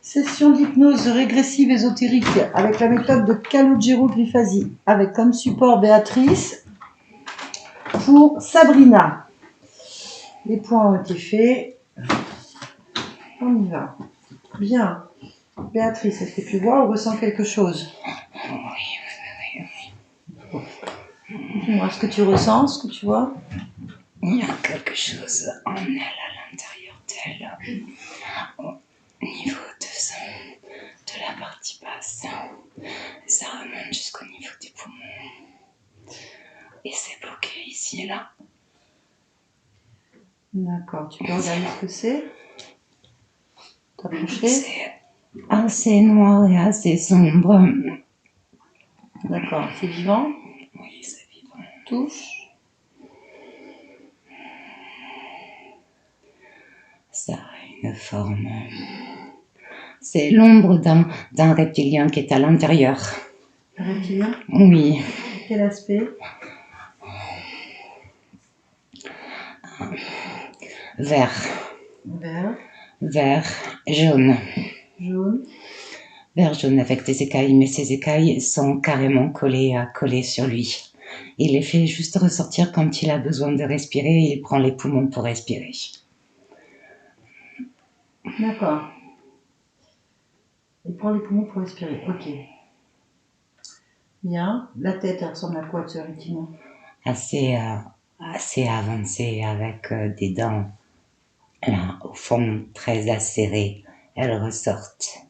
Session d'hypnose régressive ésotérique avec la méthode de Calogero Grifasi, avec comme support Béatrice pour Sabrina. Les points ont été faits. On y va. Bien. Béatrice, est-ce que tu vois ou ressens quelque chose? Oui. Dis-moi ce que tu ressens, ce que tu vois. Il y a quelque chose en elle à l'intérieur d'elle, au niveau de la partie basse. Ça remonte jusqu'au niveau des poumons. Et c'est bloqué ici et là. D'accord, tu peux regarder ce que c'est? T'approcher? C'est assez noir et assez sombre. D'accord, c'est vivant? Oui, c'est vivant. Touche? Ça a une forme. C'est l'ombre d'un reptilien qui est à l'intérieur. Un reptilien? Oui. Quel aspect? Vert. Vert. Vert, jaune. Jaune. Vert jaune avec des écailles, mais ces écailles sont carrément collées sur lui. Il les fait juste ressortir quand il a besoin de respirer, il prend les poumons pour respirer. D'accord. Il prend les poumons pour respirer. Ok. Bien. La tête, elle ressemble à quoi, ce reptilien? Assez avancé avec des dents là, au fond très acérées. Elles ressortent.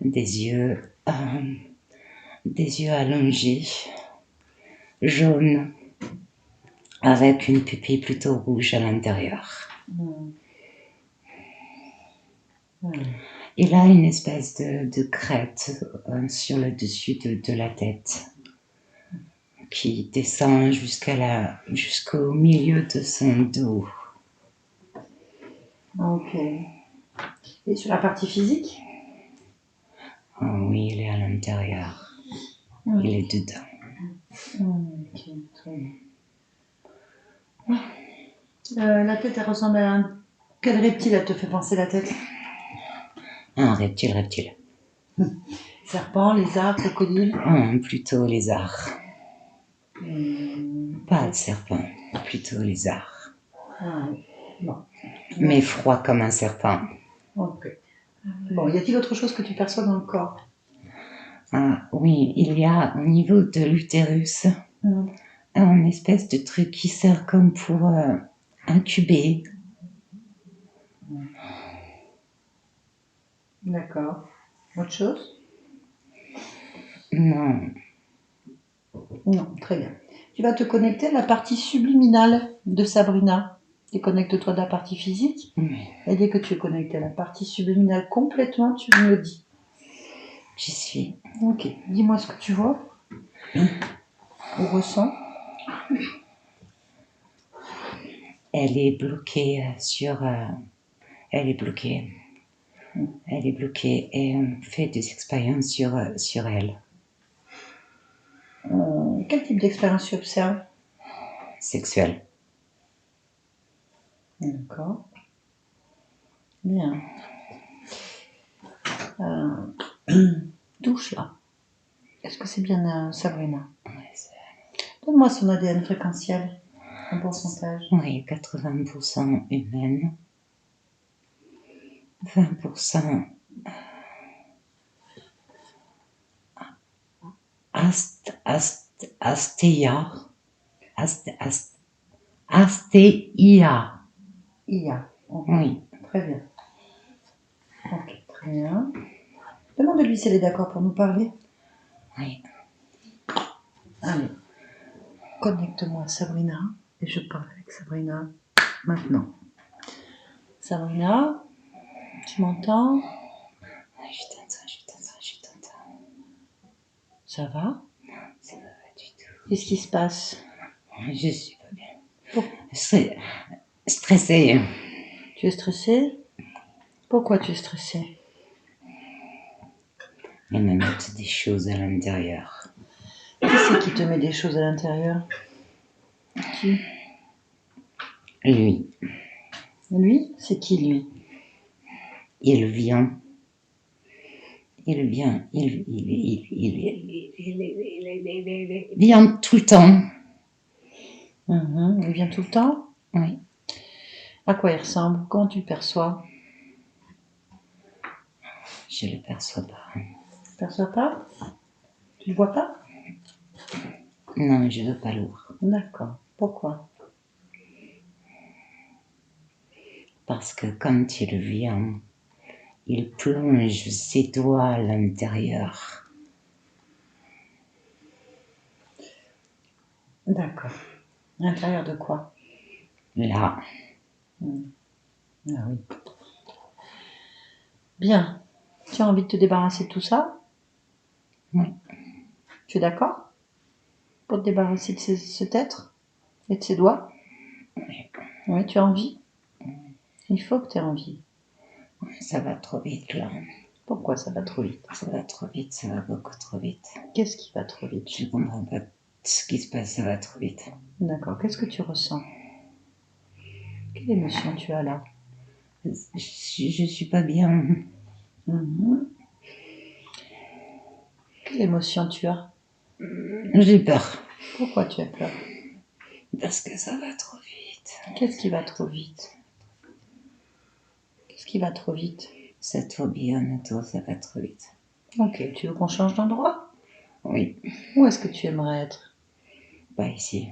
Des yeux allongés, jaunes, avec une pupille plutôt rouge à l'intérieur. Il a une espèce de crête sur le dessus de la tête qui descend jusqu'au milieu de son dos. Ok. Et sur la partie physique? Oh, oui, il est à l'intérieur. Il est dedans. Ok, très bien. La tête, elle ressemble à un... Quel reptile elle te fait penser la tête? Un reptile. Serpent, lézard, crocodile? Plutôt lézard. Pas de serpent, plutôt lézard. Bon. Mais froid comme un serpent. Ok. Bon, y a-t-il autre chose que tu perçois dans le corps? Oui, il y a au niveau de l'utérus un espèce de truc qui sert comme pour incuber. D'accord. Autre chose? Non. Non, très bien. Tu vas te connecter à la partie subliminale de Sabrina. Déconnecte-toi de la partie physique. Et dès que tu es connecté à la partie subliminale complètement, tu me le dis. J'y suis. Ok. Dis-moi ce que tu vois. Ou ressens. Elle est bloquée Elle est bloquée. Elle est bloquée et on fait des expériences sur elle. Quel type d'expérience tu observes? Sexuelle. D'accord. Bien. Touche là. Est-ce que c'est bien Sabrina? Oui, Donne-moi son ADN fréquentiel. Un pourcentage. Oui, 80% humaine. 20% Astéia. Astéia. IA. Okay. Oui. Très bien. Ok, très bien. Demande-lui si elle est d'accord pour nous parler. Oui. Allez. Connecte-moi à Sabrina et je parle avec Sabrina maintenant. Sabrina, tu m'entends? Oui, je t'entends. Ça va? Ça va pas du tout. Qu'est-ce qui se passe? Je suis pas bien. Stressée. Tu es stressée? Pourquoi tu es stressée? Elle me met des choses à l'intérieur. Qui c'est qui te met des choses à l'intérieur? Qui? Lui. Lui? C'est qui lui? Il vient il vient tout le temps. Il vient tout le temps? Oui. À quoi il ressemble? Comment tu le perçois? Je le perçois pas. Tu le perçois pas? Tu le vois pas? Non, je veux pas le voir. D'accord. Pourquoi? Parce que quand tu le viens, il plonge ses doigts à l'intérieur. D'accord. À l'intérieur de quoi? Là. Ah oui. Bien. Tu as envie de te débarrasser de tout ça? Oui. Tu es d'accord? Pour te débarrasser de cet être et de ses doigts? Oui. Oui, tu as envie? Il faut que tu aies envie. Ça va trop vite là. Pourquoi ça va trop vite? Ça va trop vite, ça va beaucoup trop vite. Qu'est-ce qui va trop vite? Je ne comprends pas ce qui se passe, ça va trop vite. D'accord. Qu'est-ce que tu ressens? Quelle émotion tu as là? Je suis pas bien. Quelle émotion tu as? J'ai peur. Pourquoi tu as peur? Parce que ça va trop vite. Qu'est-ce qui va trop vite? Qu'est-ce qui va trop vite? Ça tourbillonne autour, ça va trop vite. Ok, tu veux qu'on change d'endroit? Oui, Où est-ce que tu aimerais être? pas ici.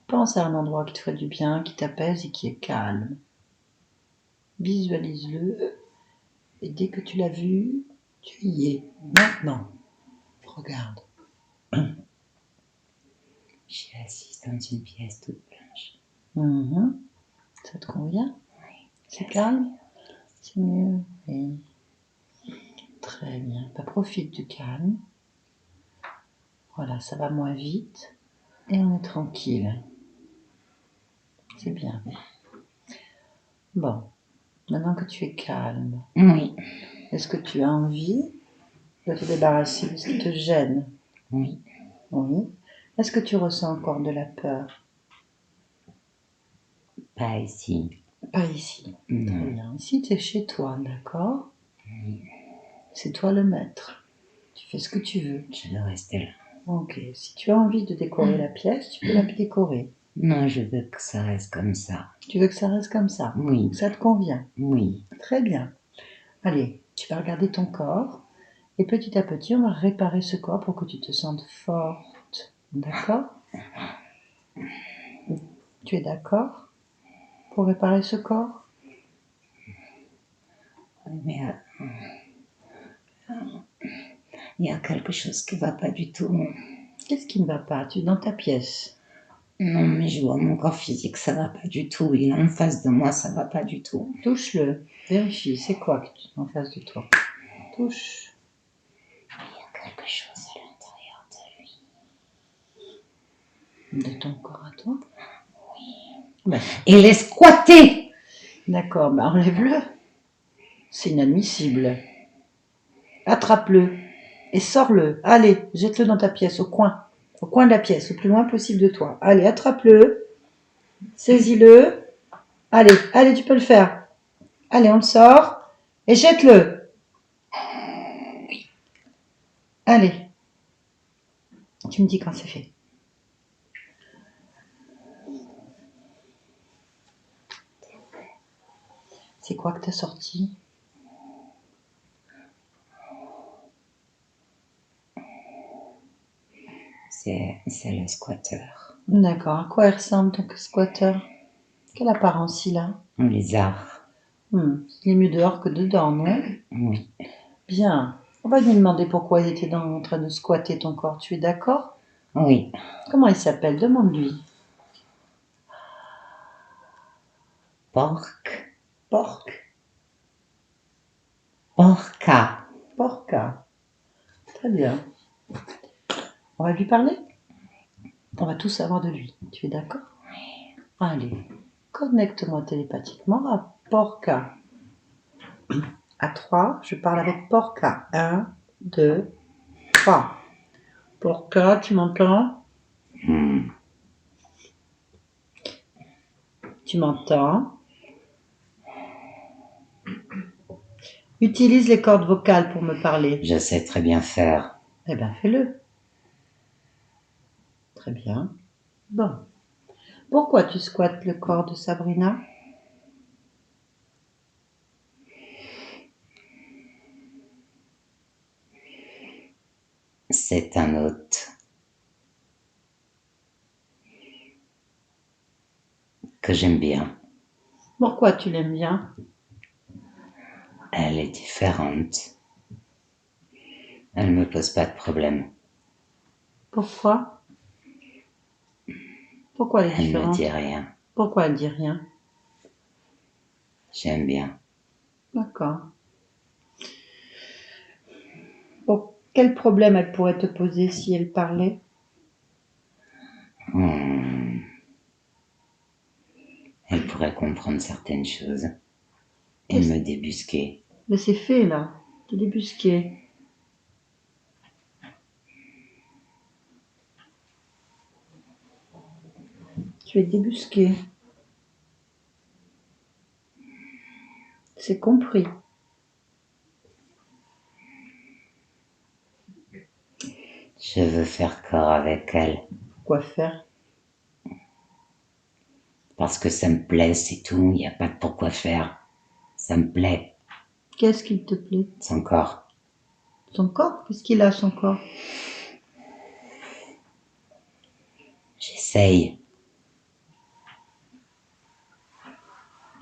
Pense à un endroit qui te ferait du bien, qui t'apaise et qui est calme. Visualise-le. Et dès que tu l'as vu, tu y es. Maintenant, regarde. Je suis assise dans une pièce toute blanche. Ça te convient? Oui. C'est calme? C'est mieux? Oui. Très bien. Bah, profite du calme. Voilà, ça va moins vite. Et on est tranquille. C'est bien. Bon, maintenant que tu es calme, Oui, est-ce que tu as envie de te débarrasser de ce qui te gêne? oui. Oui. Est-ce que tu ressens encore de la peur? Pas ici. Pas ici. Non. Très bien. Ici, tu es chez toi, d'accord? C'est toi le maître. Tu fais ce que tu veux. Je veux rester là. Ok. Si tu as envie de décorer la pièce, tu peux la décorer. Non, je veux que ça reste comme ça. Tu veux que ça reste comme ça? Oui. Ça te convient? Oui. Très bien. Allez, tu vas regarder ton corps et petit à petit, on va réparer ce corps pour que tu te sentes forte. D'accord? Tu es d'accord pour réparer ce corps? Mais il y a quelque chose qui va pas du tout. Qu'est-ce qui ne va pas? Tu es dans ta pièce. Non, mais je vois mon corps physique, ça va pas du tout. Il est en face de moi, ça va pas du tout. Touche-le. Vérifie. C'est quoi qui est en face de toi? Touche. Il y a quelque chose à l'intérieur de lui. De ton corps à toi? Oui. Ben, Il est squatté. d'accord, ben enlève-le. C'est inadmissible. Attrape-le et sors-le. Allez, jette-le dans ta pièce, au coin de la pièce, au plus loin possible de toi. Allez, attrape-le, saisis-le. Allez, allez, tu peux le faire. Allez, on le sort et jette-le. Allez, tu me dis quand c'est fait. C'est quoi que t'as sorti? C'est le squatter. D'accord, à quoi il ressemble ton squatter? Quelle apparence il a? Un lézard. Il est mieux dehors que dedans, non? Oui. Bien. On va lui demander pourquoi il était en train de squatter ton corps. Tu es d'accord? Oui. Comment il s'appelle? Demande-lui. Porc. Porc. Porca. Porca. Très bien. On va lui parler? On va tout savoir de lui. Tu es d'accord? Oui. Allez, connecte-moi télépathiquement à Porca. À 3, je parle avec Porca. 1, 2, 3. Porca, tu m'entends? Tu m'entends? Utilise les cordes vocales pour me parler. Je sais très bien faire. Eh bien, fais-le. Très bien. Bon. Pourquoi tu squattes le corps de Sabrina? C'est un hôte que j'aime bien. Pourquoi tu l'aimes bien? Elle est différente. Elle me pose pas de problème. Pourquoi? Pourquoi elle est Elle me différente? dit rien. Pourquoi elle dit rien? J'aime bien. D'accord. Bon, quel problème elle pourrait te poser si elle parlait? Elle pourrait comprendre certaines choses et Qu'est-ce- me débusquer. Mais c'est fait là, t'es débusqué. Tu es débusqué. C'est compris. Je veux faire corps avec elle Quoi faire? parce que ça me plaît, c'est tout. Il n'y a pas de pourquoi faire. Ça me plaît, Qu'est-ce qu'il te plaît? son corps. Son corps? Qu'est-ce qu'il a, son corps? J'essaye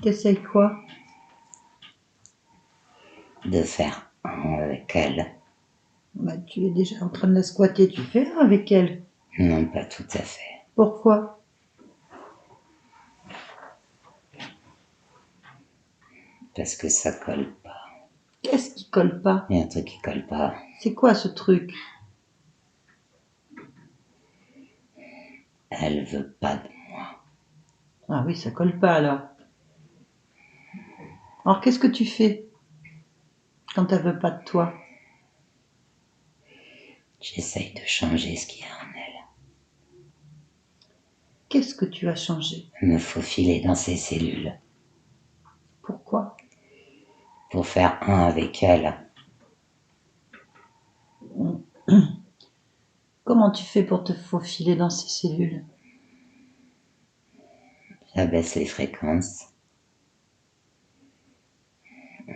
T'essayes quoi? de faire un avec elle. Bah, tu es déjà en train de la squatter, tu fais un avec elle. Non, pas tout à fait. Pourquoi? Parce que ça colle pas. Qu'est-ce qui colle pas? Il y a un truc qui colle pas. C'est quoi ce truc? Elle veut pas de moi. Ah oui, ça colle pas alors. Alors qu'est-ce que tu fais quand elle veut pas de toi? J'essaye de changer ce qu'il y a en elle. Qu'est-ce que tu as changé? Me faufiler dans ses cellules Pourquoi? pour faire un avec elle. Comment tu fais pour te faufiler dans ces cellules? J'abaisse les fréquences.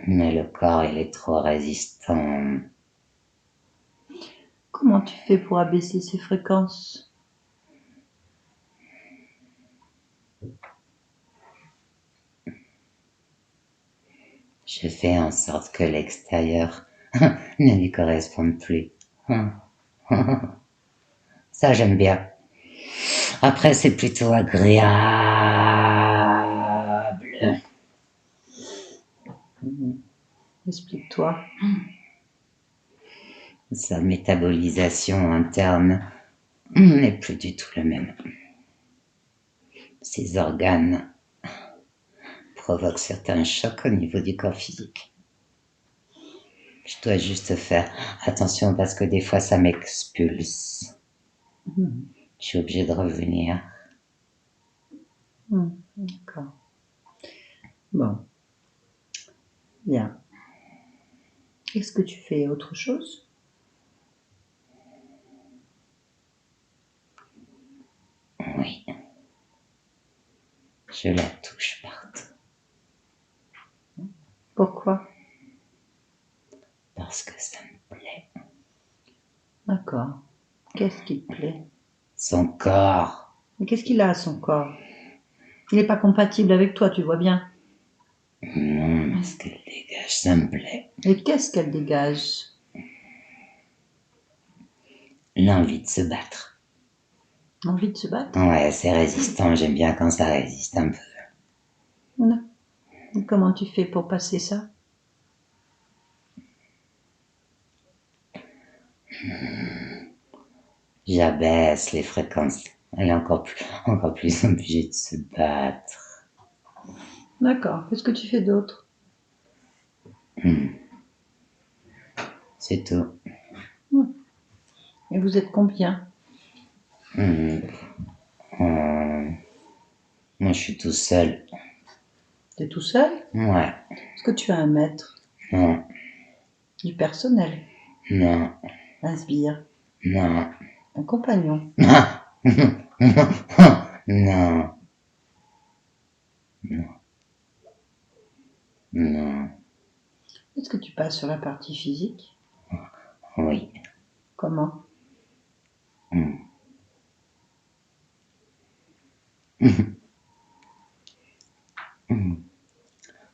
Mais le corps, il est trop résistant. Comment tu fais pour abaisser ces fréquences? Je fais en sorte que l'extérieur ne lui corresponde plus. Ça, j'aime bien. Après, c'est plutôt agréable. Explique-toi. Sa métabolisation interne n'est plus du tout la même. Ses organes provoquent certains chocs au niveau du corps physique. Je dois juste faire attention parce que des fois ça m'expulse. Je suis obligée de revenir. D'accord. Bon. Bien. Est-ce que tu fais autre chose? Oui. Je la touche partout. Pourquoi? Parce que ça me plaît. D'accord. Qu'est-ce qui te plaît? Son corps. Mais qu'est-ce qu'il a à son corps? Il n'est pas compatible avec toi, tu vois bien. Non, mais ce qu'elle dégage, ça me plaît. Et qu'est-ce qu'elle dégage? L'envie de se battre. L'envie de se battre? Ouais, c'est résistant. J'aime bien quand ça résiste un peu. Non. Et comment tu fais pour passer ça? J'abaisse les fréquences. Elle est encore plus obligée de se battre. D'accord. Qu'est-ce que tu fais d'autre? C'est tout. Et vous êtes combien? Moi, je suis tout seul. T'es tout seul? Ouais. Est-ce que tu as un maître? Non. Du personnel. Non, Un sbire. non, Un compagnon. non, non, Est-ce que tu passes sur la partie physique? oui. Comment?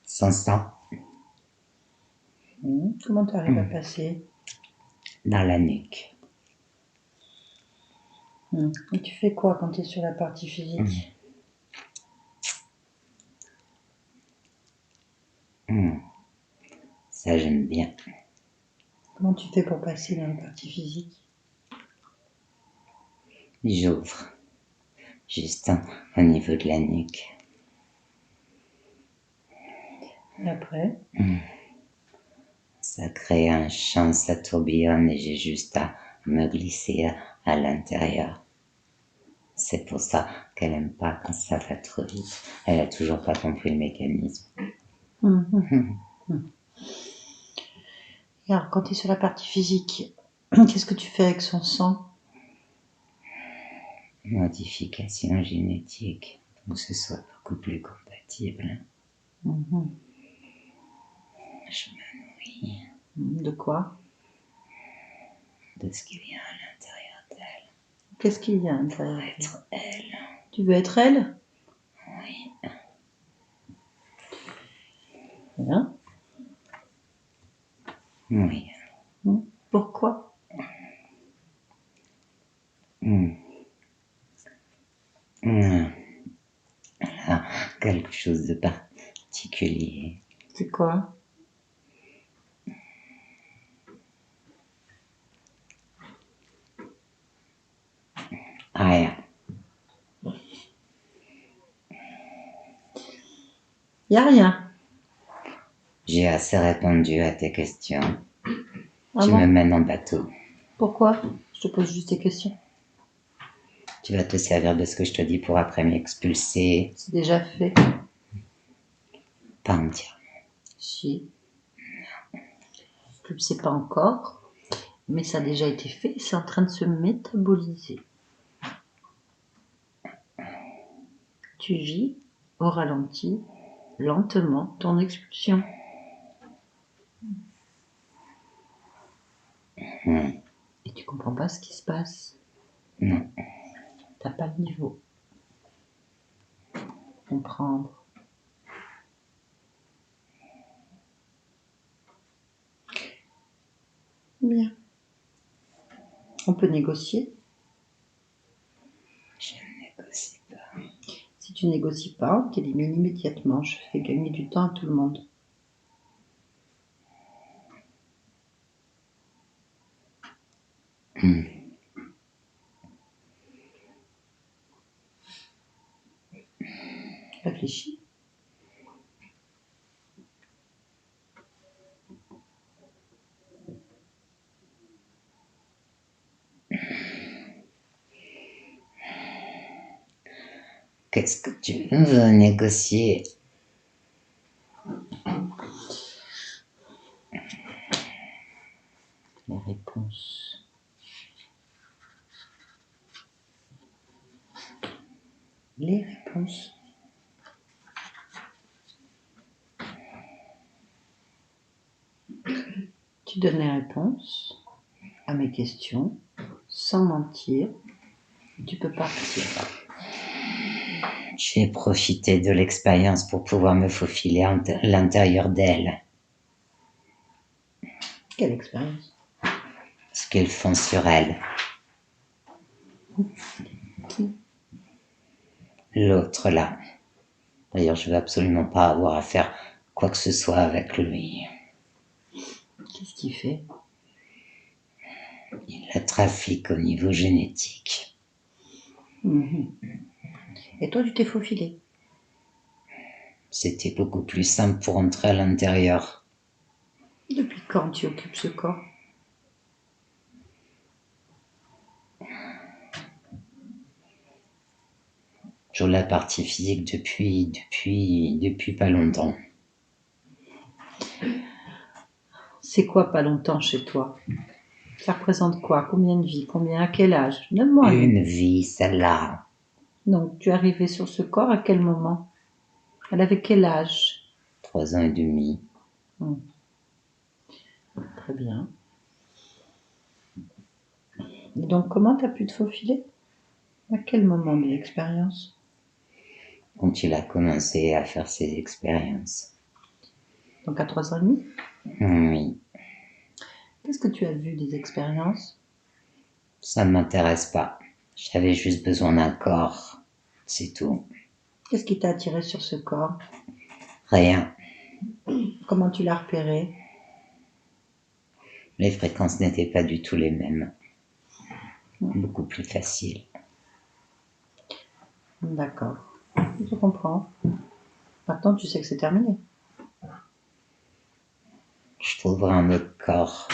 Sans ça, Comment tu arrives à passer? dans la nuque. Et tu fais quoi quand tu es sur la partie physique? Ça, j'aime bien. Comment tu fais pour passer dans la partie physique? J'ouvre juste au niveau de la nuque. Et après? Ça crée un champ, ça tourbillonne et j'ai juste à me glisser à l'intérieur. C'est pour ça qu'elle aime pas quand ça va trop vite. Elle a toujours pas compris le mécanisme. Et alors, quand tu es sur la partie physique, qu'est-ce que tu fais avec son sang? Modification génétique, pour que ce soit beaucoup plus compatible. Je m'ennuie De quoi? de ce qu'il y a à l'intérieur d'elle. Qu'est-ce qu'il y a à l'intérieur? Être elle. Tu veux être elle? Oui. Bien. Oui. Pourquoi? Là, quelque chose de particulier. C'est quoi? Rien. Y a rien. J'ai assez répondu à tes questions. Ah Tu bon? me mènes en bateau. Pourquoi? Je te pose juste des questions. Tu vas te servir de ce que je te dis pour après m'expulser. C'est déjà fait. Pas entièrement. Si. Tu le sais pas encore, mais ça a déjà été fait. C'est en train de se métaboliser. Tu vis au ralenti, lentement, ton expulsion. Et tu comprends pas ce qui se passe. Non. T'as pas le niveau. Comprendre. Bien. On peut négocier. Je ne négocie pas. Si tu négocies pas, on t'élimine immédiatement. Je fais gagner du temps à tout le monde. Réfléchis. Qu'est-ce que tu veux négocier? Les réponses. Les réponses. Tu donnes les réponses à mes questions sans mentir. Tu peux partir. J'ai profité de l'expérience pour pouvoir me faufiler à l'intérieur d'elle. Quelle expérience? Ce qu'ils font sur elle. L'autre là. D'ailleurs, je veux absolument pas avoir à faire quoi que ce soit avec lui. Qu'est-ce qu'il fait? Il la trafique au niveau génétique. Et toi, tu t'es faufilé. C'était beaucoup plus simple pour entrer à l'intérieur. Depuis quand tu occupes ce corps? Sur la partie physique depuis pas longtemps. C'est quoi pas longtemps chez toi? Ça représente quoi? Combien de vies? Combien? À quel âge? Donne-moi un nom. Une vie, celle-là. Donc, tu es arrivé sur ce corps à quel moment? Elle avait quel âge? 3 ans et demi. Très bien. Et donc, comment tu as pu te faufiler? À quel moment de l'expérience? Quand il a commencé à faire ses expériences. Donc, à 3 ans et demi? Oui, Qu'est-ce que tu as vu des expériences? ça ne m'intéresse pas. J'avais juste besoin d'un corps. C'est tout. Qu'est-ce qui t'a attiré sur ce corps? Rien. Comment tu l'as repéré? Les fréquences n'étaient pas du tout les mêmes. Beaucoup plus facile. D'accord. Je comprends. Maintenant, tu sais que c'est terminé. Je trouverai un autre corps.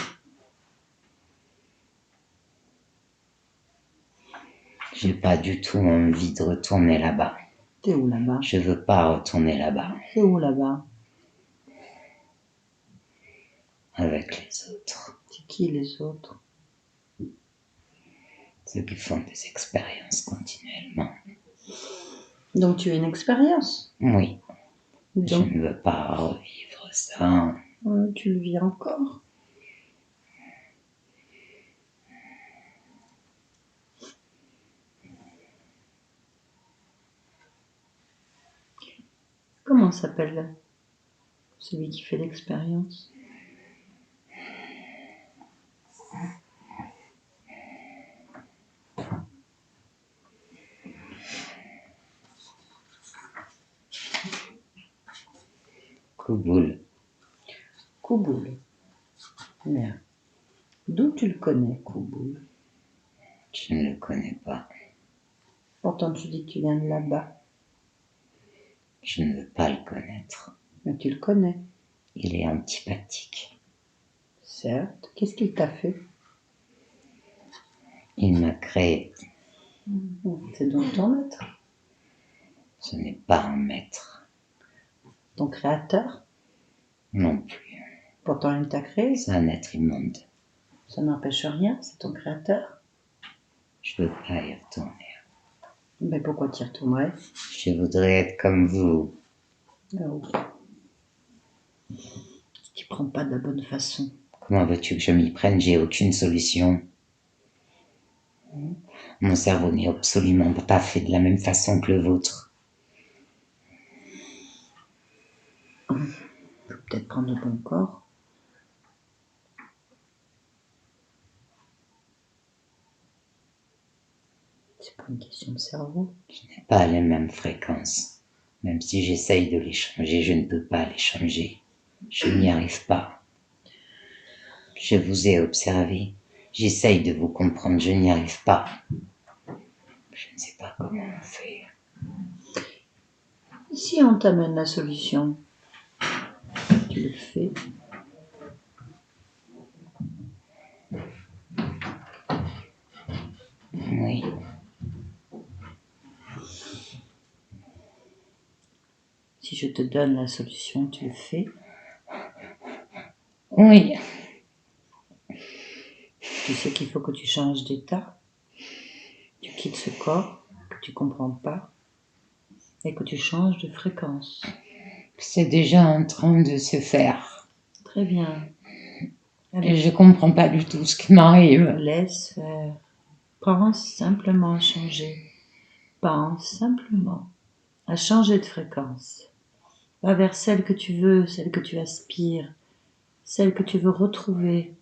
J'ai pas du tout envie de retourner là-bas. T'es où là-bas? Je veux pas retourner là-bas C'est où là-bas? avec les autres. C'est qui les autres? Ceux qui font des expériences continuellement. Donc, tu as une expérience. Oui, je Donc, ne veux pas revivre ça. tu le vis encore. Comment s'appelle celui qui fait l'expérience? Kouboul, Kouboul. Bien. D'où tu le connais, Kouboul? je ne le connais pas. Pourtant, tu dis que tu viens de là-bas. Je ne veux pas le connaître. Mais tu le connais. Il est antipathique. Certes. Qu'est-ce qu'il t'a fait? Il m'a créé. C'est donc ton maître. Ce n'est pas un maître. Ton créateur. Non plus. Pourtant, il t'a créé. C'est un être immonde. Ça n'empêche rien. C'est ton créateur. Je veux pas y retourner. Mais pourquoi t'y retournerais? Je voudrais être comme vous. Oh. Tu prends pas de la bonne façon. Comment veux-tu que je m'y prenne? J'ai aucune solution. Mon cerveau n'est absolument pas fait de la même façon que le vôtre. Faut peut-être prendre le bon corps. C'est pas une question de cerveau. Je n'ai pas les mêmes fréquences. Même si j'essaye de les changer, je ne peux pas les changer. Je n'y arrive pas. Je vous ai observé. J'essaye de vous comprendre, je n'y arrive pas. Je ne sais pas comment on fait. Si on t'amène la solution, tu le fais. Oui. Si je te donne la solution, tu le fais. Oui. Tu sais qu'il faut que tu changes d'état. Tu quittes ce corps que tu comprends pas et que tu changes de fréquence. C'est déjà en train de se faire. Très bien. Et je comprends pas du tout ce qui m'arrive. Laisse faire. Pense simplement à changer. Pense simplement à changer de fréquence. Va vers celle que tu veux, celle que tu aspires, celle que tu veux retrouver,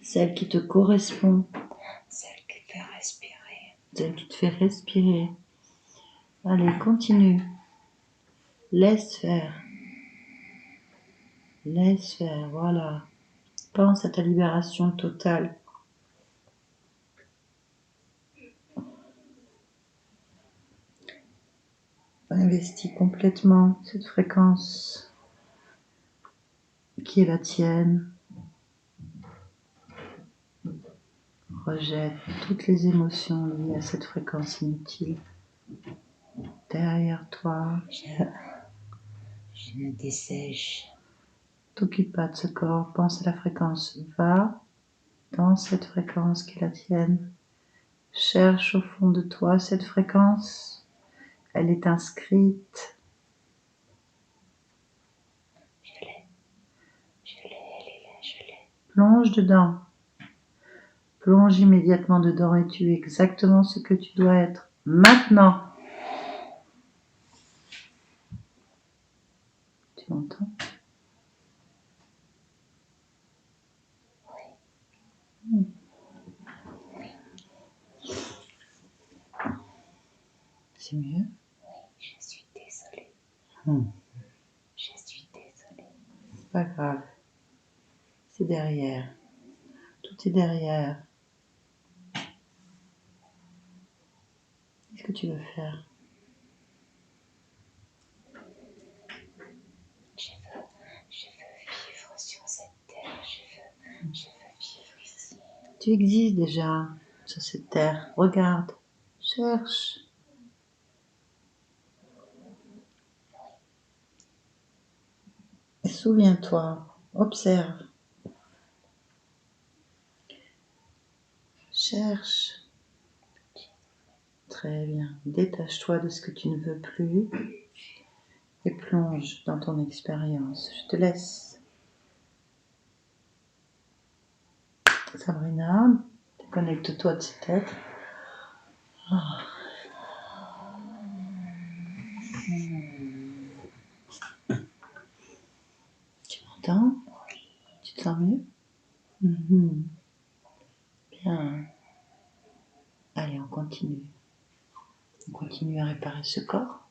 celle qui te correspond, Celle qui fait respirer. celle qui te fait respirer. Allez, continue. Laisse faire. Laisse faire, voilà. Pense à ta libération totale. Investis complètement cette fréquence qui est la tienne. Rejette toutes les émotions liées à cette fréquence inutile. Derrière toi, Je me dessèche. T'occupe pas de ce corps, pense à la fréquence. Va dans cette fréquence qui est la tienne. Cherche au fond de toi cette fréquence. Elle est inscrite. Je l'ai, elle est là, je l'ai. Plonge dedans. Plonge immédiatement dedans et tu es exactement ce que tu dois être maintenant. Tu m'entends? Oui. C'est mieux? Oui, je suis désolée. Je suis désolée. C'est pas grave. C'est derrière. Tout est derrière. Qu'est-ce que tu veux faire? Je veux vivre sur cette terre. Je veux vivre ici. Tu existes déjà sur cette terre. Regarde. Cherche. Et souviens-toi. Observe. Cherche. Très bien. Détache-toi de ce que tu ne veux plus et plonge dans ton expérience. Je te laisse. Sabrina, déconnecte-toi de cette tête. Tu m'entends? Tu te sens mieux? Bien. Allez, on continue. On continue à réparer ce corps.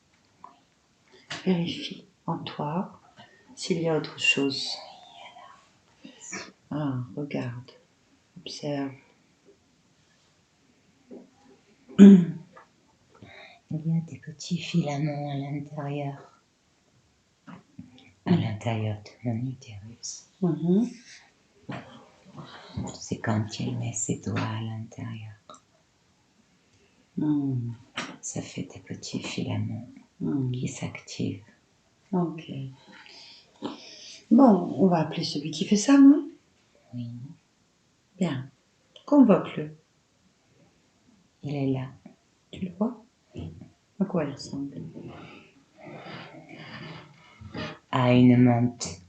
Vérifie en toi s'il y a autre chose. Ah, regarde. Observe. Il y a des petits filaments à l'intérieur. À l'intérieur de mon utérus. C'est quand il met ses doigts à l'intérieur. Ça fait des petits filaments qui s'activent. Ok. Bon, on va appeler celui qui fait ça, non? Oui, Bien. Convoque-le. il est là. Tu le vois? À quoi il ressemble? À une menthe.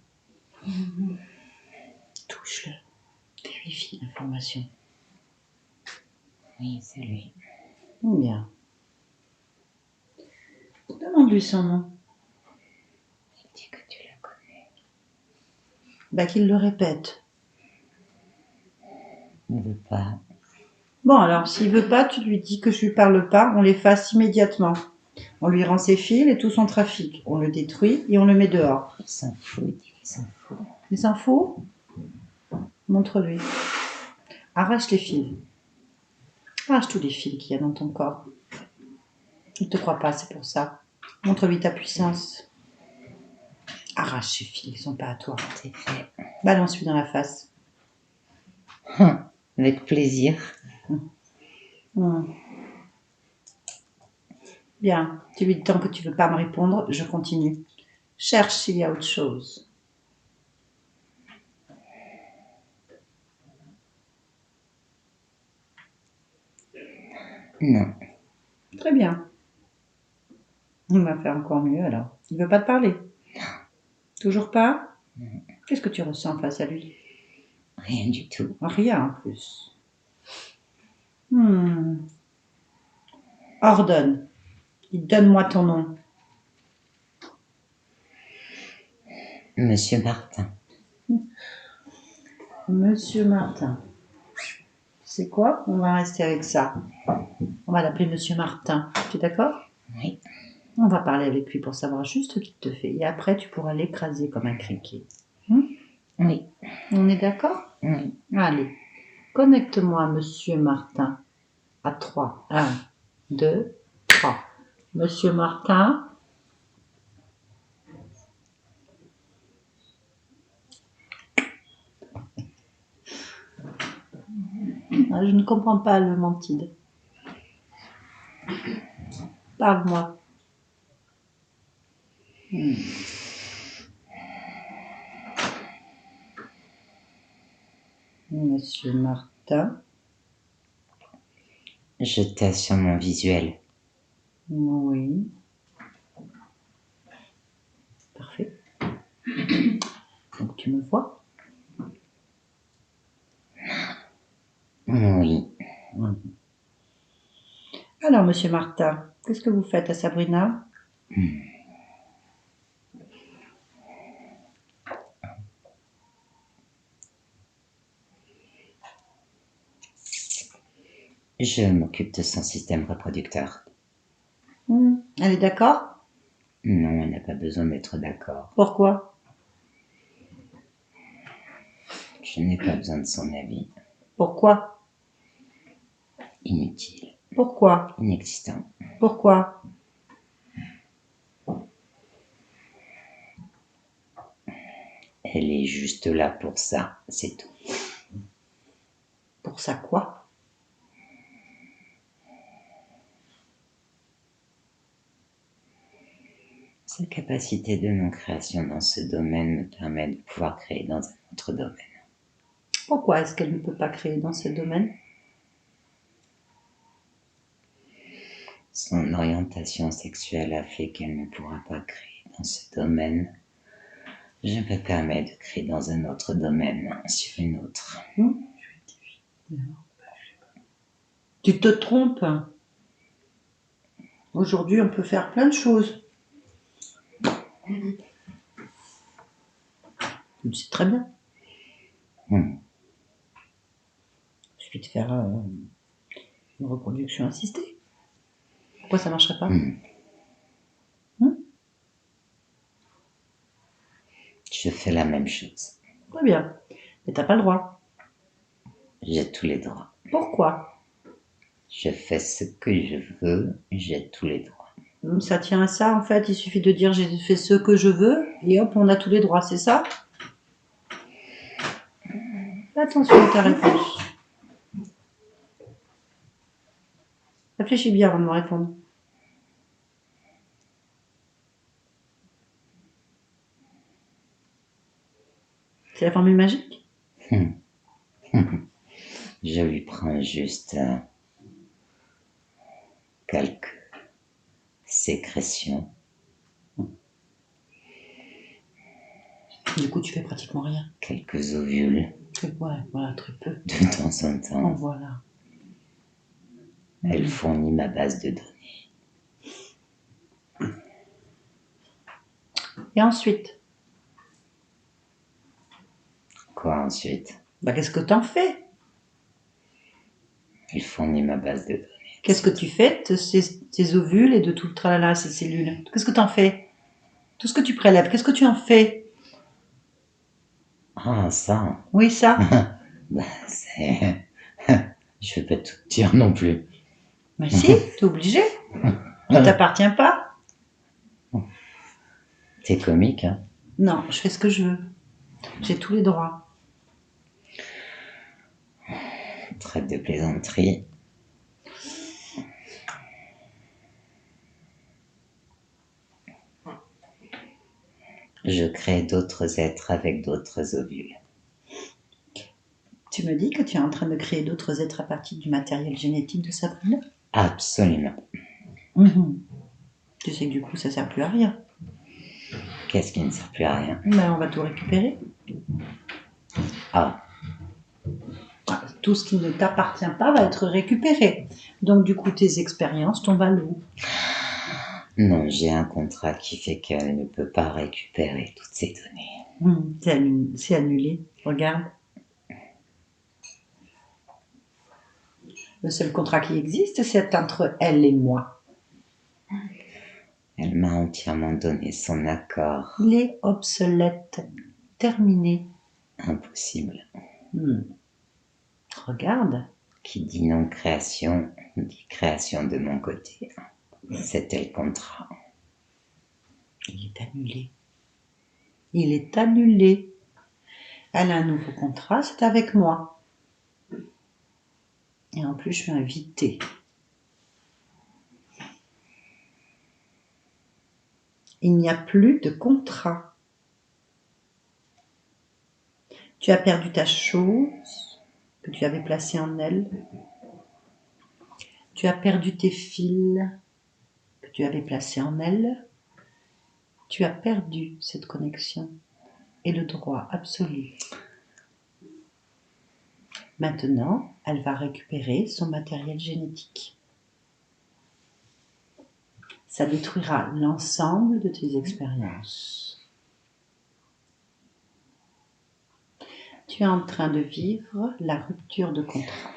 Touche-le. Vérifie l'information. Oui, c'est lui. Bien. Demande-lui son nom. Il dit que tu le connais. Bah, qu'il le répète. Il ne veut pas. Bon, alors, s'il veut pas, tu lui dis que je lui parle pas, on l'efface immédiatement. On lui rend ses fils et tout son trafic. On le détruit et on le met dehors. Il s'en fout, il dit qu'il s'en fout. Il s'en fout? Montre-lui. Arrache les fils. Arrache tous les fils qu'il y a dans ton corps. Il ne te croit pas, c'est pour ça. Montre-lui ta puissance. Arrache ces fils, ils ne sont pas à toi. C'est fait. Balance-lui dans la face. Avec plaisir. Bien, tu lui dis tant que tu ne veux pas me répondre, je continue. Cherche s'il y a autre chose. Non. Très bien. On va faire encore mieux alors. Il ne veut pas te parler? Toujours pas? Qu'est-ce que tu ressens face à lui? Rien du tout. Rien en plus. Ordonne. Donne-moi ton nom. Monsieur Martin. Monsieur Martin. Tu sais quoi? On va rester avec ça. On va l'appeler Monsieur Martin. Tu es d'accord? Oui. On va parler avec lui pour savoir juste ce qu'il te fait. Et après, tu pourras l'écraser comme un criquet. Oui. On est d'accord? Oui. Allez, connecte-moi Monsieur Martin. À 3. 1, 2, 3. Monsieur Martin. Ah, je ne comprends pas le mentide. Parle-moi. Monsieur Martin. Je teste sur mon visuel. Oui. Parfait. Donc tu me vois? Oui. Alors, Monsieur Martin, qu'est-ce que vous faites à Sabrina? Je m'occupe de son système reproducteur. Elle est d'accord? Non, elle n'a pas besoin d'être d'accord. Pourquoi? Je n'ai pas besoin de son avis. Pourquoi? Inutile. Pourquoi? Inexistant. Pourquoi? Elle est juste là pour ça, c'est tout. Pour ça quoi? Sa capacité de non-création dans ce domaine me permet de pouvoir créer dans un autre domaine. Pourquoi est-ce qu'elle ne peut pas créer dans ce domaine? Son orientation sexuelle a fait qu'elle ne pourra pas créer dans ce domaine. Je me permets de créer dans un autre domaine, sur une autre. Tu te trompes. Aujourd'hui, on peut faire plein de choses. Tu le sais très bien. Il suffit de faire une reproduction assistée. Pourquoi ça marcherait pas? Je fais la même chose. Très bien. Mais t'as pas le droit. J'ai tous les droits. Pourquoi? Je fais ce que je veux, j'ai tous les droits. Ça tient à ça, en fait. Il suffit de dire j'ai fait ce que je veux et hop, on a tous les droits, c'est ça? Attention à ta réponse. Réfléchis bien avant de me répondre. C'est la formule magique? Je lui prends juste quelques sécrétions. Du coup, tu fais pratiquement rien. Quelques ovules. Ouais, voilà, très peu. De temps en temps. Oh, voilà. Elle fournit ma base de données. Et ensuite? Quoi ensuite? Qu'est-ce que t'en fais? Elle fournit ma base de données. Qu'est-ce que tu fais de ces ovules et de tout le tralala, ces cellules? Qu'est-ce que t'en fais? Tout ce que tu prélèves, qu'est-ce que tu en fais? Ah, ça. Oui, ça. C'est... Je vais pas tout dire non plus. Mais si, t'es obligé. Ça t'appartient pas. T'es comique, hein? Non, je fais ce que je veux. J'ai tous les droits. Traite de plaisanterie. Je crée d'autres êtres avec d'autres ovules. Tu me dis que tu es en train de créer d'autres êtres à partir du matériel génétique de Sabrina? Absolument. Tu sais que du coup, ça sert plus à rien. Qu'est-ce qui ne sert plus à rien? On va tout récupérer. Tout ce qui ne t'appartient pas va être récupéré. Donc du coup, tes expériences tombent à l'eau. Non, j'ai un contrat qui fait qu'elle ne peut pas récupérer toutes ces données. C'est annulé. Regarde. Le seul contrat qui existe, c'est entre elle et moi. Elle m'a entièrement donné son accord. Il est obsolète. Terminé. Impossible. Regarde. Qui dit non-création, dit création de mon côté. C'était le contrat. Il est annulé. Il est annulé. Elle a un nouveau contrat, c'est avec moi. Et en plus, je suis invitée. Il n'y a plus de contrat. Tu as perdu ta chose. que tu avais placés en elle. Tu as perdu tes fils que tu avais placés en elle. Tu as perdu cette connexion et le droit absolu. Maintenant, elle va récupérer son matériel génétique. Ça détruira l'ensemble de tes expériences. Tu es en train de vivre la rupture de contrat.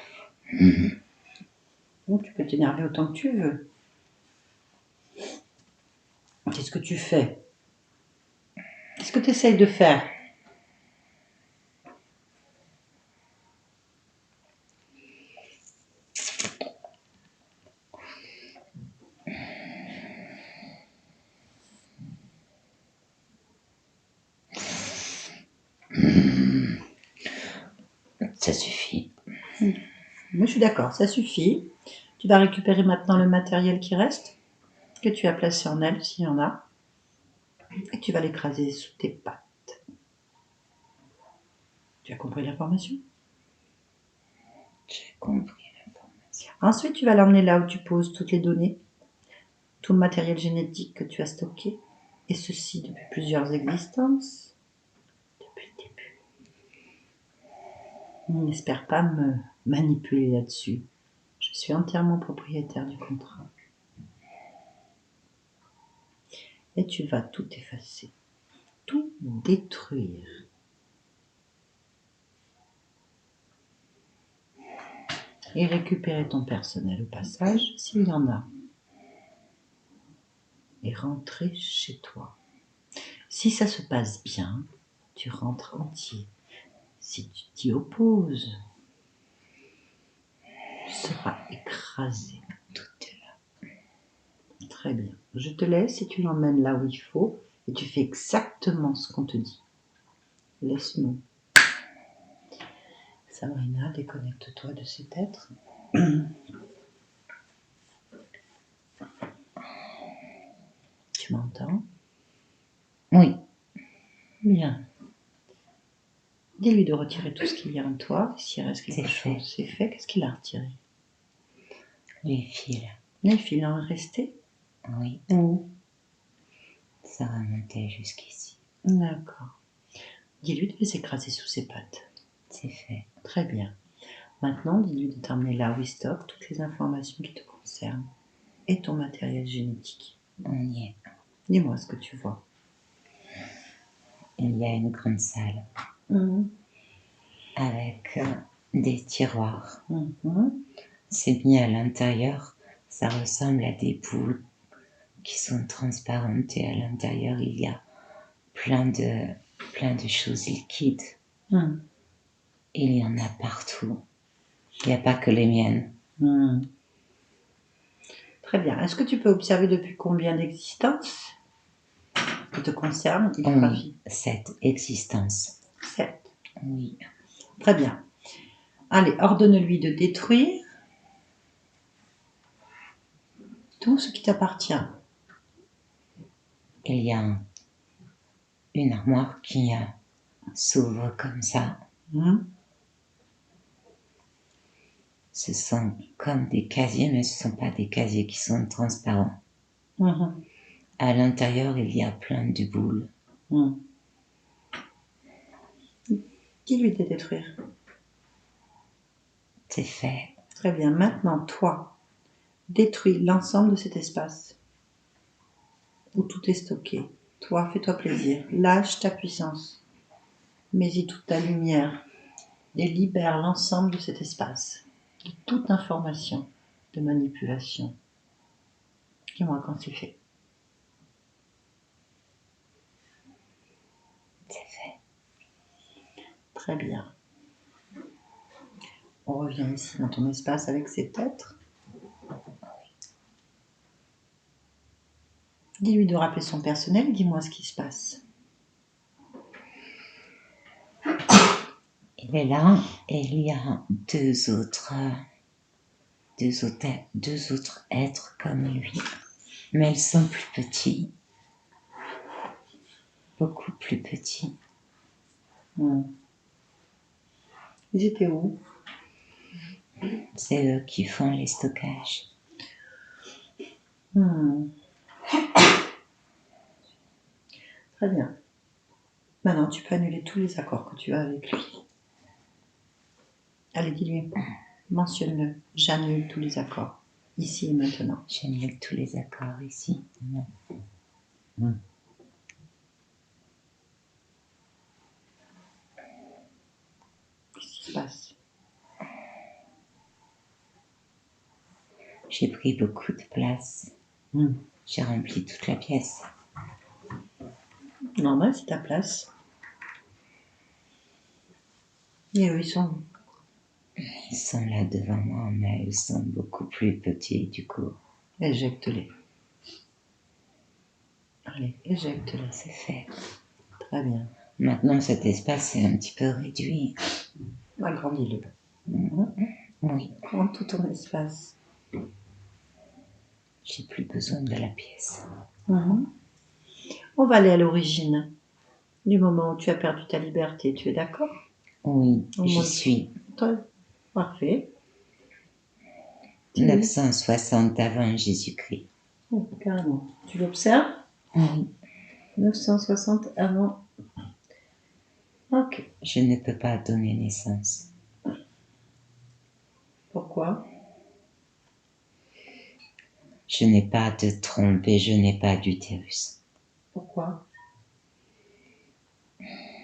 Donc, tu peux t'énerver autant que tu veux. Qu'est-ce que tu fais? Qu'est-ce que tu essayes de faire? Ça suffit. Moi, je suis d'accord, ça suffit. Tu vas récupérer maintenant le matériel qui reste, que tu as placé en elle, s'il y en a, et tu vas l'écraser sous tes pattes. Tu as compris l'information? J'ai compris l'information. Ensuite, tu vas l'emmener là où tu poses toutes les données, tout le matériel génétique que tu as stocké, et ceci depuis plusieurs existences, depuis le début. N'espère pas me manipuler là-dessus. Je suis entièrement propriétaire du contrat. Et tu vas tout effacer, tout détruire. Et récupérer ton personnel au passage, s'il y en a. Et rentrer chez toi. Si ça se passe bien, tu rentres entier. Si tu t'y opposes, tu seras écrasé. Tout est là. Très bien. Je te laisse et tu l'emmènes là où il faut et tu fais exactement ce qu'on te dit. Laisse-nous. Sabrina, déconnecte-toi de cet être. Tu m'entends? Oui. Bien. Dis-lui de retirer tout ce qu'il y a en toi. S'il reste quelque chose, c'est fait. Qu'est-ce qu'il a retiré? Les fils. Les fils en resté? Oui. Où? Ça remontait jusqu'ici. D'accord. Dis-lui de les écraser sous ses pattes. C'est fait. Très bien. Maintenant, dis-lui de t'emmener là où il stocke toutes les informations qui te concernent et ton matériel génétique. On y est. Dis-moi ce que tu vois. Il y a une grande salle avec des tiroirs. C'est bien à l'intérieur. Ça ressemble à des boules qui sont transparentes et à l'intérieur il y a plein de choses liquides. Il y en a partout. Il n'y a pas que les miennes. Très bien. Est-ce que tu peux observer depuis combien d'existences qui te concernent? Oui, 7 existences. 7. Oui. Très bien. Allez, ordonne-lui de détruire tout ce qui t'appartient. Il y a une armoire qui s'ouvre comme ça. Ce sont comme des casiers, mais ce ne sont pas des casiers qui sont transparents. À l'intérieur, il y a plein de boules. Dis-lui de détruire. C'est fait. Très bien. Maintenant, toi, détruis l'ensemble de cet espace où tout est stocké. Toi, fais-toi plaisir. Lâche ta puissance. Mets-y toute ta lumière et libère l'ensemble de cet espace de toute information de manipulation. Dis-moi quand c'est fait. C'est fait. Très bien. On revient ici dans ton espace avec cet être. Dis-lui de rappeler son personnel, dis-moi ce qui se passe. Il est là et il y a deux autres êtres comme lui. Mais ils sont plus petits. Beaucoup plus petits. Ils étaient où? C'est eux qui font les stockages. Très bien. Maintenant, tu peux annuler tous les accords que tu as avec lui. Allez, dis-lui. Mentionne-le. J'annule tous les accords. Ici et maintenant. J'annule tous les accords ici. Qu'est-ce qui se passe? J'ai pris beaucoup de place. J'ai rempli toute la pièce. Normal, c'est ta place. Et eux, ils sont... Ils sont là devant moi, mais ils sont beaucoup plus petits du coup. Éjecte-les. Allez, éjecte-les. C'est fait. Très bien. Maintenant, cet espace est un petit peu réduit. Agrandis-le. Oui. Prends tout ton espace. J'ai plus besoin de la pièce. On va aller à l'origine du moment où tu as perdu ta liberté. Tu es d'accord? Oui, Au j'y moins- suis. Parfait. 960 avant Jésus-Christ. Oh, carrément. Tu l'observes? Oui. 960 avant. Ok. Je ne peux pas donner naissance. Pourquoi? Je n'ai pas de trompe et je n'ai pas d'utérus. Pourquoi?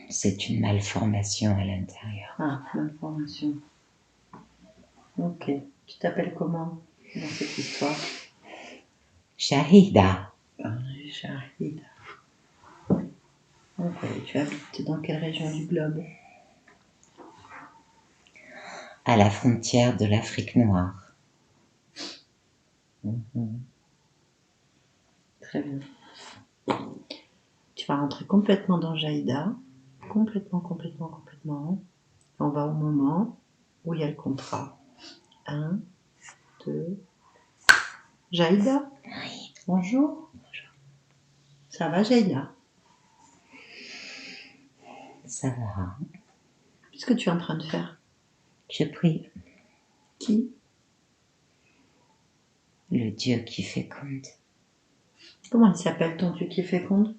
C'est une malformation à l'intérieur. Ah, l'information. Ok. Tu t'appelles comment dans cette histoire? Shahida. Shahida. Ok. Tu habites dans quelle région du globe? À la frontière de l'Afrique noire. Très bien. Tu vas rentrer complètement dans Jaïda. Complètement. On va au moment où il y a le contrat. 1, 2. Jaïda? Oui. Bonjour. Ça va, Jaïda? Ça va. Qu'est-ce que tu es en train de faire? Je prie Qui? le Dieu qui féconde. Comment il s'appelle ton Dieu qui féconde?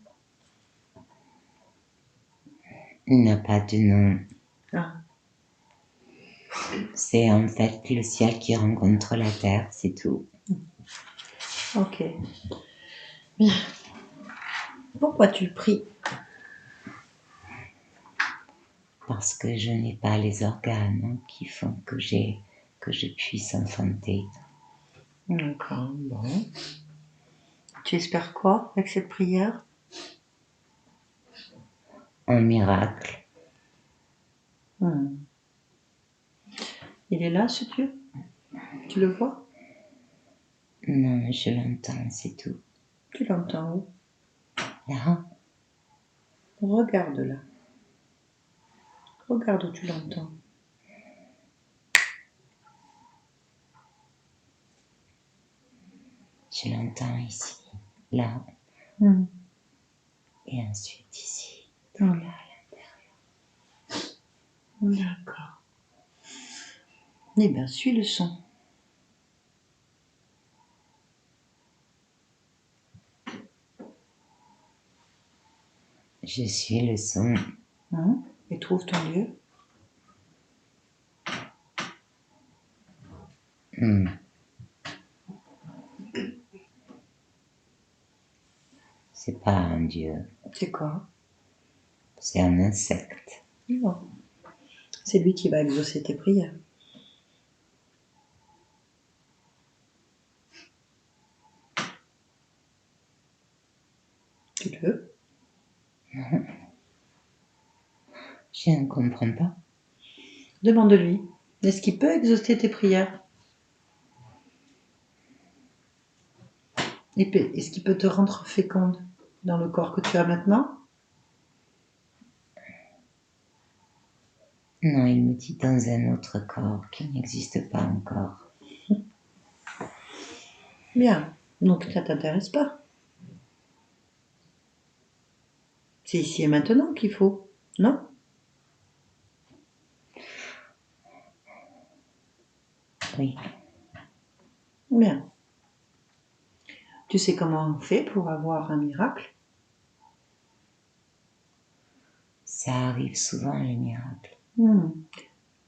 Il n'a pas de nom. Ah. C'est en fait le ciel qui rencontre la terre, c'est tout. Ok. Bien. Pourquoi tu pries? Parce que je n'ai pas les organes qui font que je puisse enfanter. D'accord, bon. Tu espères quoi avec cette prière? Un miracle. Il est là, ce Dieu? Tu le vois? Non, je l'entends, c'est tout. Tu l'entends où? Là, Regarde là. Regarde où tu l'entends. je l'entends ici, là, et ensuite ici, là, à l'intérieur. D'accord. Eh bien, suis le son. Je suis le son. Et trouve ton lieu. C'est pas un dieu, C'est quoi? c'est un insecte. Non. C'est lui qui va exaucer tes prières. Tu le veux? Je ne comprends pas. Demande-lui. Est-ce qu'il peut exaucer tes prières? Est-ce qu'il peut te rendre féconde dans le corps que tu as maintenant? Non, il me dit dans un autre corps qui n'existe pas encore. Bien. Donc ça t'intéresse pas. C'est ici et maintenant qu'il faut, non? Oui. Bien. Tu sais comment on fait pour avoir un miracle? Ça arrive souvent, les miracles.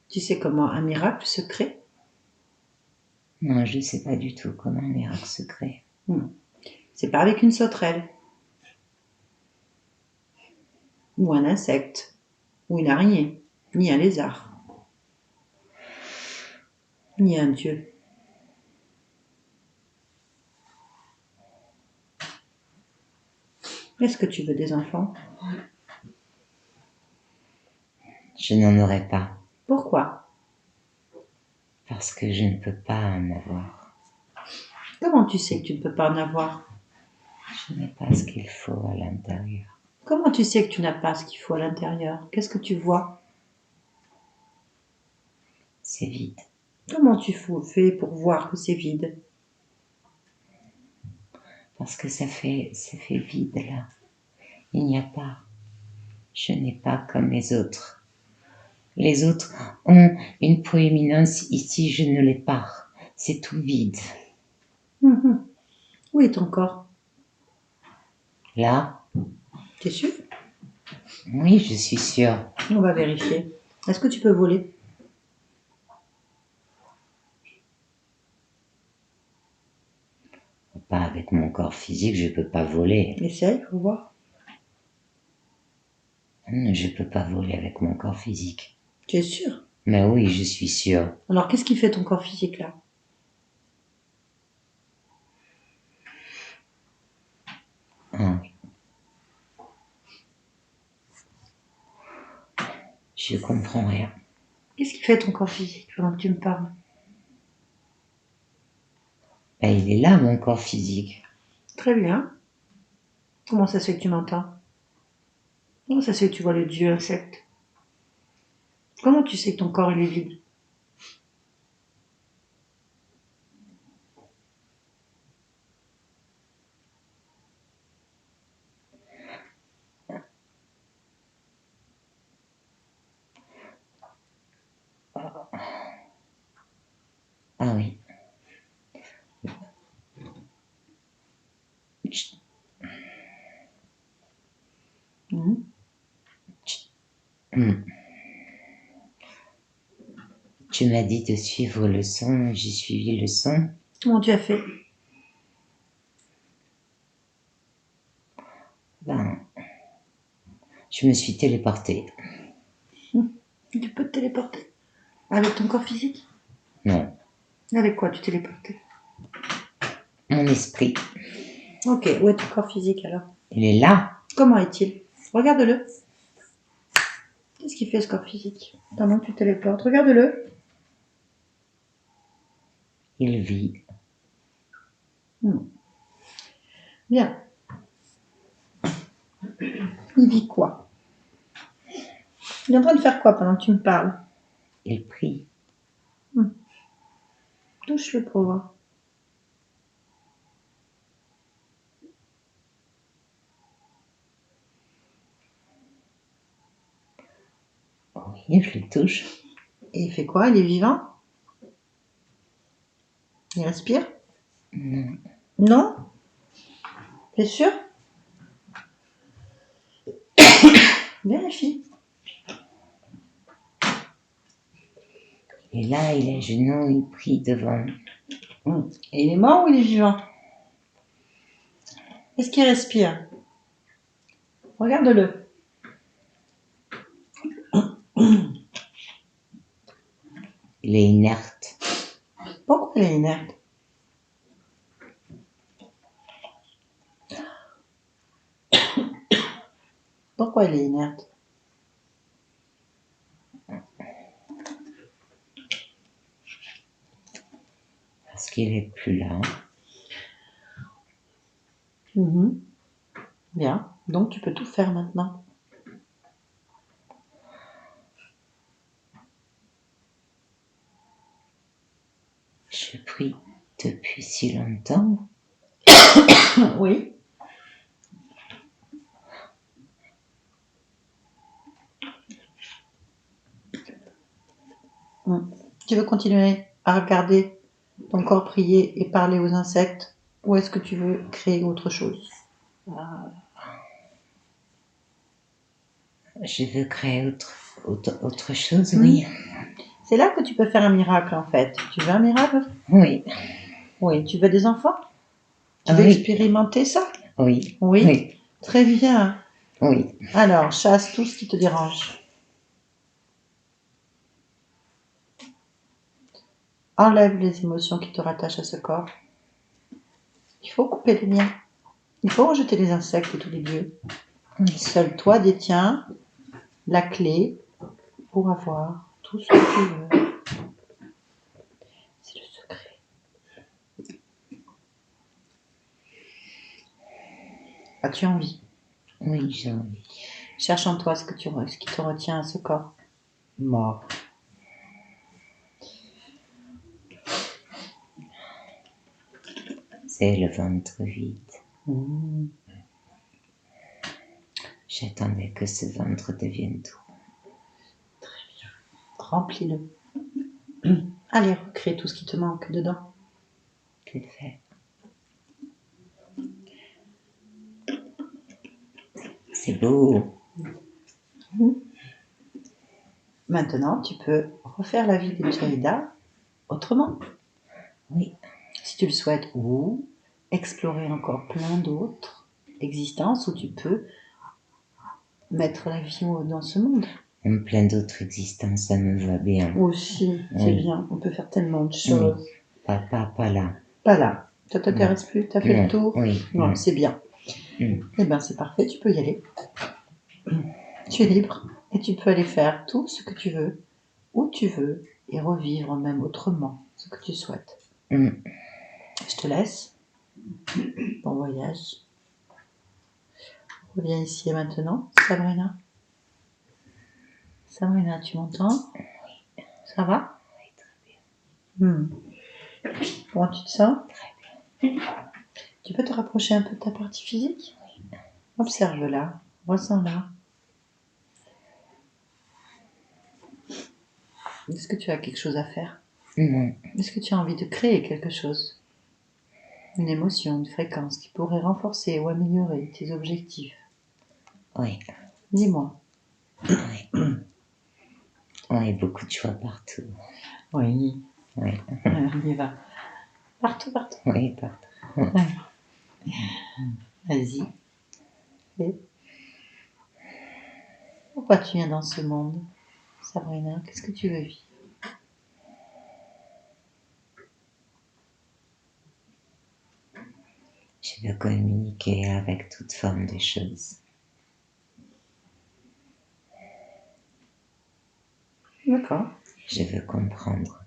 Tu sais comment un miracle se crée? Non, je ne sais pas du tout comment un miracle se crée. C'est pas avec une sauterelle. Ou un insecte. Ou une araignée. Ni un lézard. Ni un dieu. Est-ce que tu veux des enfants? Je n'en aurai pas, Pourquoi? parce que je ne peux pas en avoir. Comment tu sais que tu ne peux pas en avoir? Je n'ai pas ce qu'il faut à l'intérieur. Comment tu sais que tu n'as pas ce qu'il faut à l'intérieur? Qu'est-ce que tu vois? C'est vide. Comment tu fais pour voir que c'est vide? Parce que ça fait vide là. Il n'y a pas. Je n'ai pas comme les autres. Les autres ont une proéminence, ici je ne l'ai pas. C'est tout vide. Où est ton corps? Là, T'es sûr? oui, je suis sûre. On va vérifier. Est-ce que tu peux voler? Pas avec mon corps physique, je peux pas voler. Essaye, faut voir. Je peux pas voler avec mon corps physique. Tu es sûr? Mais oui, je suis sûre. Alors, qu'est-ce qui fait ton corps physique là? Ah oui. Je comprends rien. Qu'est-ce qui fait ton corps physique pendant que tu me parles? Ben, il est là, mon corps physique. Très bien. Comment ça se fait que tu m'entends? Comment ça se fait que tu vois le dieu insecte? Comment tu sais que ton corps il est vide? Ah oui. Chut. Tu m'as dit de suivre le son, j'ai suivi le son. Comment tu as fait? Ben, je me suis téléportée. Tu peux te téléporter? Avec ton corps physique? Non, Avec quoi tu téléportais? mon esprit, Ok, où est ton corps physique alors? il est là. Comment est-il? Regarde-le. Qu'est-ce qu'il fait ce corps physique? Pendant que tu téléportes, regarde-le. Il vit. Bien. Il vit quoi? Il est en train de faire quoi pendant que tu me parles? Il prie. Touche-le pour voir. Oui, je le touche. Et il fait quoi? Il est vivant? Il respire? Non, Non? T'es sûr? Vérifie. il est là, il est à genoux, il prie devant. Et il est mort ou il est vivant? Est-ce qu'il respire? Regarde-le. Il est inerte. Pourquoi il est inerte? Pourquoi il est inerte? Parce qu'il est plus là. Bien. Donc tu peux tout faire maintenant. Je prie depuis si longtemps. Oui. Tu veux continuer à regarder ton corps prier et parler aux insectes, ou est-ce que tu veux créer autre chose? Je veux créer autre chose, oui. C'est là que tu peux faire un miracle en fait. Tu veux un miracle? Oui, Oui. Tu veux des enfants? Tu veux Oui. expérimenter ça? oui, Oui. oui, Très bien. oui. Alors, chasse tout ce qui te dérange. Enlève les émotions qui te rattachent à ce corps. Il faut couper les liens. Il faut rejeter les insectes et tous les dieux. Seul toi détiens la clé pour avoir tout ce que tu veux. C'est le secret. As-tu envie? Oui, j'ai envie. Cherche en toi ce qui te retient à ce corps mort. C'est le ventre vide. Mmh. J'attendais que ce ventre devienne tout. Remplis-le. Allez, recrée tout ce qui te manque dedans. Tu le fais. C'est beau. Maintenant, tu peux refaire la vie de Jaïda autrement. Oui. Si tu le souhaites, ou explorer encore plein d'autres existences où tu peux mettre la vie dans ce monde. Plein d'autres existences, ça me va bien. Aussi, c'est Oui. bien. On peut faire tellement de choses. Pas là. Pas là. Ça t'intéresse plus? T'as fait Non. le tour? Oui. Non, c'est bien. Mm. Eh bien, c'est parfait. Tu peux y aller. Tu es libre et tu peux aller faire tout ce que tu veux, où tu veux, et revivre même autrement ce que tu souhaites. Mm. Je te laisse. Bon voyage. Reviens ici et maintenant, Sabrina. Sabrina, tu m'entends? Ça va? Oui, très bien. Comment tu te sens? Très bien. Tu peux te rapprocher un peu de ta partie physique? Oui. Observe-la, ressens-la. Est-ce que tu as quelque chose à faire? Non. Est-ce que tu as envie de créer quelque chose? Une émotion, une fréquence qui pourrait renforcer ou améliorer tes objectifs? Oui. Dis-moi. Oui. Oui, beaucoup de choix partout. Oui. Oui. On y va. Partout. Oui, partout. Ouais. Vas-y. Et pourquoi tu viens dans ce monde, Sabrina? Qu'est-ce que tu veux vivre? Je veux communiquer avec toute forme de choses. D'accord. Je veux comprendre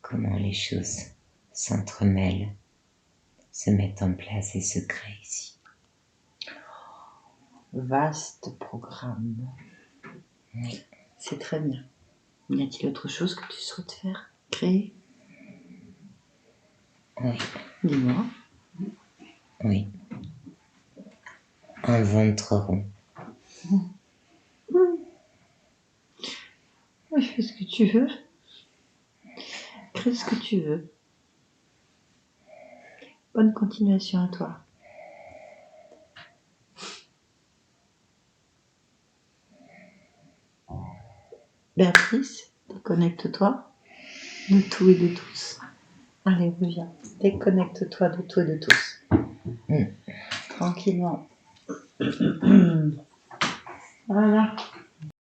comment les choses s'entremêlent, se mettent en place et se créent ici. Vaste programme. Oui. C'est très bien. Y a-t-il autre chose que tu souhaites faire? Créer? Oui. Dis-moi. Oui. Un ventre rond. Oui, fais ce que tu veux. Crée ce que tu veux. Bonne continuation à toi. Béatrice, déconnecte-toi de tout et de tous. Allez, reviens. Déconnecte-toi de tout et de tous. Tranquillement. Voilà.